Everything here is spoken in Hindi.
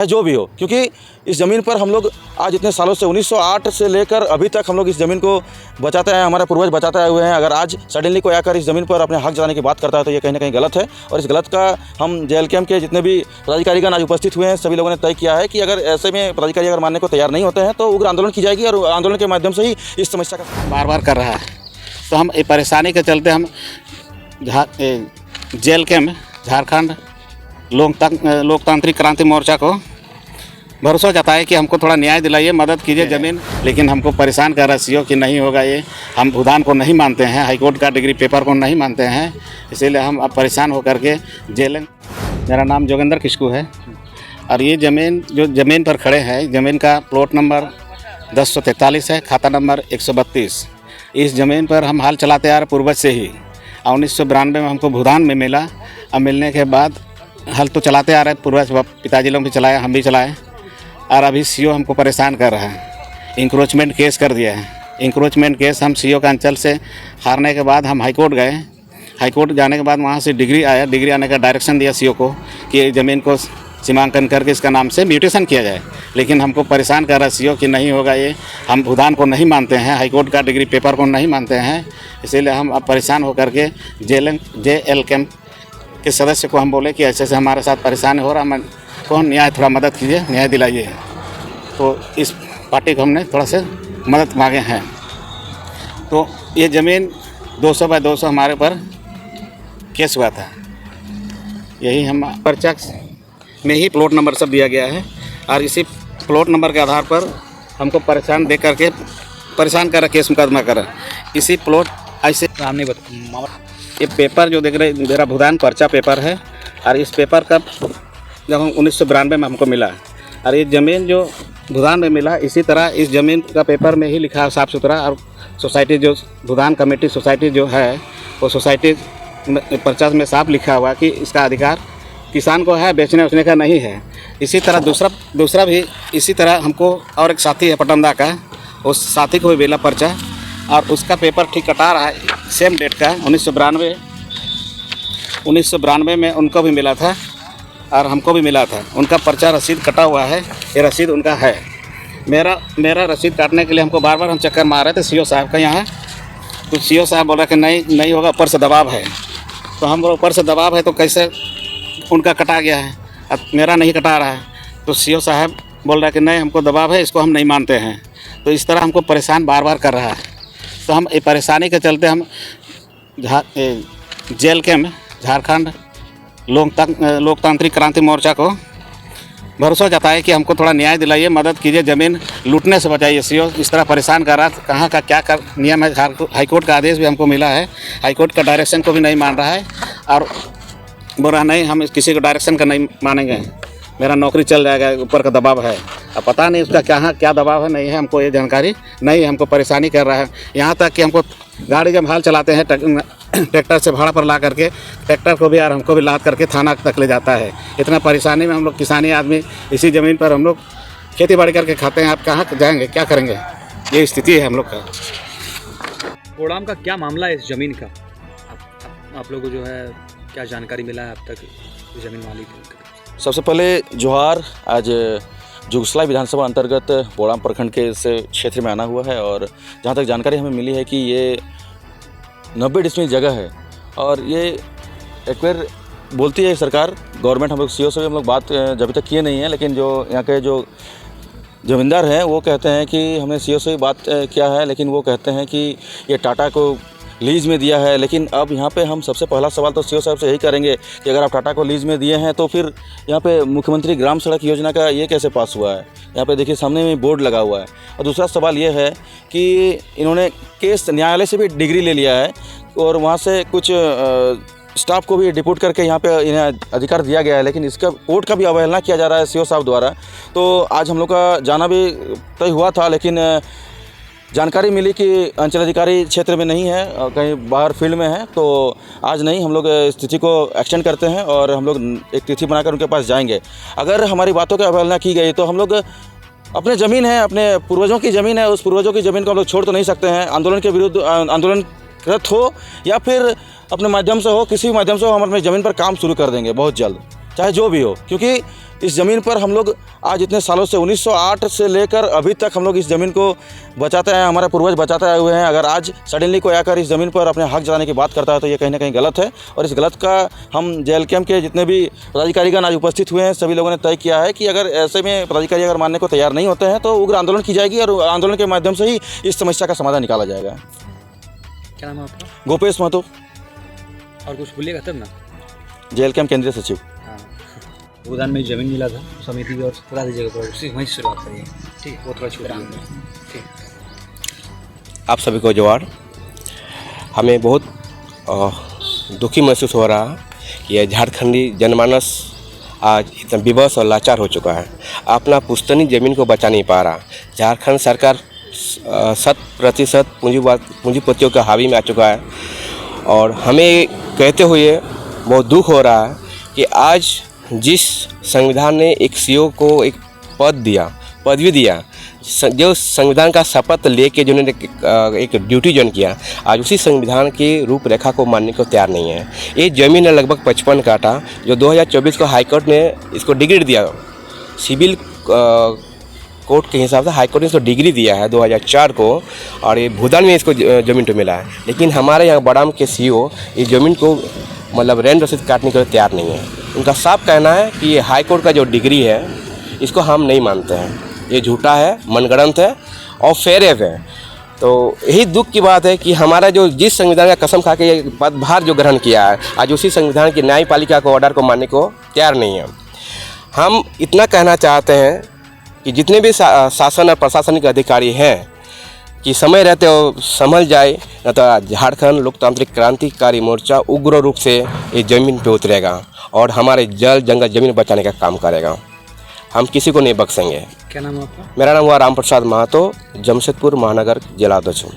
जो भी हो, क्योंकि इस ज़मीन पर हम लोग आज इतने सालों से 1908 से लेकर अभी तक हम लोग इस ज़मीन को बचाते हैं, हमारे पूर्वज बचाते आए हुए हैं। अगर आज सडनली कोई आकर इस ज़मीन पर अपने हक जताने की बात करता है तो ये कहीं ना कहीं गलत है। और इस गलत का हम JLKM के जितने भी पदाधिकारीगण आज उपस्थित हुए हैं सभी लोगों ने तय किया है कि अगर ऐसे में पदाधिकारी अगर मानने को तैयार नहीं होते हैं तो उग्र आंदोलन की जाएगी और आंदोलन के माध्यम से ही इस समस्या का बार बार कर रहा है। तो हम परेशानी के चलते हम JLKM झारखंड लोकतांत्रिक क्रांति मोर्चा को भरोसा जताए कि हमको थोड़ा न्याय दिलाइए, मदद कीजिए ज़मीन। लेकिन हमको परेशान कर रहा है सीओ कि नहीं होगा ये, हम भूदान को नहीं मानते हैं, हाईकोर्ट का डिग्री पेपर को नहीं मानते हैं, इसीलिए हम अब परेशान होकर के जेल। मेरा नाम जोगेंद्र किस्कू है और ये ज़मीन जो ज़मीन पर खड़े हैं, ज़मीन का प्लॉट नंबर 1043 है, खाता नंबर 132। इस ज़मीन पर हम हाल चलाते आ रहे पूर्वज से ही। 1992 में हमको भूदान में मिला। अब मिलने के बाद हल तो चलाते आ रहे पूर्वज, पिताजी लोग भी चलाए, हम भी चलाए। और अभी सीओ हमको परेशान कर रहा है, इंक्रोचमेंट केस कर दिया है। इंक्रोचमेंट केस हम सीओ का अंचल से हारने के बाद हम हाईकोर्ट गए। हाईकोर्ट जाने के बाद वहाँ से डिग्री आया। डिग्री आने का डायरेक्शन दिया सीओ को कि ज़मीन को सीमांकन करके इसका नाम से म्यूटेशन किया जाए। लेकिन हमको परेशान कर रहा है सीओ कि नहीं होगा ये, हम भूदान को नहीं मानते हैं, हाईकोर्ट का डिग्री पेपर को नहीं मानते हैं। इसीलिए हम अब परेशान होकर के JLKM के सदस्य को हम बोले कि ऐसे ऐसे हमारे साथ परेशान हो रहा, हम को न्याय थोड़ा मदद कीजिए, न्याय दिलाइए। तो इस पार्टी को हमने थोड़ा से मदद मांगे हैं। तो ये ज़मीन 200 बाय 200 हमारे ऊपर केस हुआ था। यही हम पर्चा में ही प्लॉट नंबर सब दिया गया है और इसी प्लॉट नंबर के आधार पर हमको परेशान दे करके परेशान कर केस मुकदमा कर इसी प्लॉट ऐसे सामने ये पेपर जो देख रहे मेरा भूदान पर्चा पेपर है और इस पेपर का जब हम 1992 में हमको मिला और ये ज़मीन जो भूदान में मिला, इसी तरह इस ज़मीन का पेपर में ही लिखा है साफ़ सुथरा। और सोसाइटी जो भूदान कमेटी सोसाइटी जो है वो सोसाइटी पर्चा में साफ लिखा हुआ कि इसका अधिकार किसान को है, बेचने उचने का नहीं है। इसी तरह दूसरा भी इसी तरह हमको और एक साथी है पटंदा का, उस साथी को भी मिला पर्चा और उसका पेपर ठीक कटा रहा है सेम डेट का 1992 में उनको भी मिला था और हमको भी मिला था। उनका पर्चा रसीद कटा हुआ है, ये रसीद उनका है। मेरा रसीद काटने के लिए हमको बार बार हम चक्कर मार रहे थे सीओ साहब का यहाँ। तो सीओ साहब बोल रहे कि नहीं होगा, ऊपर से दबाव है। तो हम बोले ऊपर से दबाव है तो कैसे उनका कटा गया है, अब मेरा नहीं कटा रहा है। तो सीओ साहब बोल रहा है कि नहीं, हमको दबाव है, इसको हम नहीं मानते हैं। तो इस तरह हमको परेशान बार बार कर रहा है। तो हम परेशानी के चलते हम JLKM झारखंड लोकतांत्रिक क्रांति मोर्चा को भरोसा जताए कि हमको थोड़ा न्याय दिलाइए, मदद कीजिए, ज़मीन लूटने से बचाइए। सीओ इस तरह परेशान कर रहा है, कहाँ का क्या नियम है। हाईकोर्ट का आदेश भी हमको मिला है, हाईकोर्ट का डायरेक्शन को भी नहीं मान रहा है और बोल रहा नहीं हम किसी को डायरेक्शन का नहीं मानेंगे, मेरा नौकरी चल जाएगा, ऊपर का दबाव है। अब पता नहीं उसका क्या दबाव है, नहीं है हमको ये जानकारी नहीं है। हमको परेशानी कर रहा है, यहाँ तक कि हमको गाड़ी जब हाल चलाते हैं ट्रैक्टर से भाड़ा पर ला करके ट्रैक्टर को भी और हमको भी लाद करके थाना तक ले जाता है। इतना परेशानी में हम लोग किसानी आदमी इसी ज़मीन पर हम लोग खेती बाड़ी करके खाते हैं। आप कहाँ जाएंगे, क्या करेंगे, ये स्थिति है हम लोग का। बोड़ाम का क्या मामला है इस ज़मीन का? आप लोगों को जो है क्या जानकारी मिला है अब तक ज़मीन मालिक? सबसे पहले जोहार। आज जुगसलाई विधानसभा अंतर्गत बोड़ाम प्रखंड के इस क्षेत्र में आना हुआ है और जहाँ तक जानकारी हमें मिली है कि ये 90 डिसमिल जगह है और ये एक्वायर बोलती है सरकार, गवर्नमेंट। हम लोग सीओ से भी हम लोग बात जब तक किए नहीं है, लेकिन जो यहाँ के जो ज़मींदार हैं वो कहते हैं कि हमने सीओ से भी बात किया है, लेकिन वो कहते हैं कि ये टाटा को लीज़ में दिया है। लेकिन अब यहाँ पे हम सबसे पहला सवाल तो सीओ साहब से यही करेंगे कि अगर आप टाटा को लीज़ में दिए हैं तो फिर यहाँ पे मुख्यमंत्री ग्राम सड़क योजना का ये कैसे पास हुआ है? यहाँ पे देखिए सामने में बोर्ड लगा हुआ है। और दूसरा सवाल ये है कि इन्होंने केस न्यायालय से भी डिग्री ले लिया है और वहाँ से कुछ स्टाफ को भी डिपोर्ट करके यहाँ पे इन्हें अधिकार दिया गया है, लेकिन इसका कोर्ट का भी अवहेलना किया जा रहा है सीओ साहब द्वारा। तो आज हम लोग का जाना भी तय हुआ था, लेकिन जानकारी मिली कि अंचल अधिकारी क्षेत्र में नहीं है, कहीं बाहर फील्ड में है। तो आज नहीं, हम लोग स्थिति को एक्सटेंड करते हैं और हम लोग एक तिथि बनाकर उनके पास जाएंगे। अगर हमारी बातों की अवहेलना की गई तो हम लोग अपने ज़मीन है, अपने पूर्वजों की ज़मीन है, उस पूर्वजों की ज़मीन को हम लोग छोड़ तो नहीं सकते हैं। आंदोलन के विरुद्ध आंदोलनरत हो या फिर अपने माध्यम से हो, किसी भी माध्यम से हो, हम अपनी ज़मीन पर काम शुरू कर देंगे बहुत जल्द। चाहे जो भी हो, क्योंकि इस ज़मीन पर हम लोग आज इतने सालों से 1908 से लेकर अभी तक हम लोग इस ज़मीन को बचाते हैं, हमारे पूर्वज बचाते आए हुए हैं। अगर आज सडनली कोई आकर इस ज़मीन पर अपने हक जताने की बात करता है तो ये कहीं ना कहीं गलत है। और इस गलत का हम JLKM के जितने भी पदाधिकारीगण आज उपस्थित हुए हैं सभी लोगों ने तय किया है कि अगर ऐसे में पदाधिकारी अगर मानने को तैयार नहीं होते हैं तो उग्र आंदोलन की जाएगी और आंदोलन के माध्यम से ही इस समस्या का समाधान निकाला जाएगा। क्या नाम है आपका? गोपेश महतो, और कुछ बोलिएगा तब ना। JLKM केंद्रीय सचिव। हाँ, भूदान में ज़मीन मिला था समिति की, और बता दीजिएगा थोड़ा, उसी वहीं से शुरुआत करिए। ठीक, वो थोड़ा छोटा ठीक। आप सभी को जोहार। हमें बहुत दुखी महसूस हो रहा है कि यह झारखंडी जनमानस आज इतना विवश और लाचार हो चुका है, अपना पुश्तैनी ज़मीन को बचा नहीं पा रहा। झारखंड सरकार 100% पूंजीपतियों के हावी में आ चुका है और हमें कहते हुए बहुत दुख हो रहा है कि आज जिस संविधान ने एक CEO को एक पदवी दिया, जो संविधान का शपथ लेके जिन्होंने एक ड्यूटी ज्वाइन किया, आज उसी संविधान की रूपरेखा को मानने को तैयार नहीं है। ये ज़मीन है लगभग 55 काठा, जो 2024 को हाईकोर्ट ने इसको डिग्री दिया, सिविल कोर्ट के हिसाब से हाईकोर्ट ने इसको डिग्री दिया है 2004 को, और ये भूदान में इसको ज़मीन तो मिला है। लेकिन हमारे यहाँ बड़ाम के CEO इस ज़मीन को मतलब रेंट रसीद काटने के लिए तैयार नहीं है। उनका साफ कहना है कि ये हाईकोर्ट का जो डिग्री है इसको हम नहीं मानते हैं, ये झूठा है, मनगढ़ंत है और फेरेव है। तो यही दुख की बात है कि हमारा जो जिस संविधान का कसम खा के ये पदभार जो ग्रहण किया है, आज उसी संविधान की न्यायपालिका को ऑर्डर को मानने को तैयार नहीं है। हम इतना कहना चाहते हैं कि जितने भी शासन और प्रशासनिक अधिकारी हैं कि समय रहते हो संभल जाए, न तो झारखंड लोकतांत्रिक क्रांतिकारी मोर्चा उग्र रूप से ये ज़मीन पे उतरेगा और हमारे जल जंगल ज़मीन बचाने का काम करेगा। हम किसी को नहीं बख्शेंगे। क्या नाम है आपका? मेरा नाम हुआ राम प्रसाद महतो, जमशेदपुर महानगर जिला अध्यक्ष हूँ।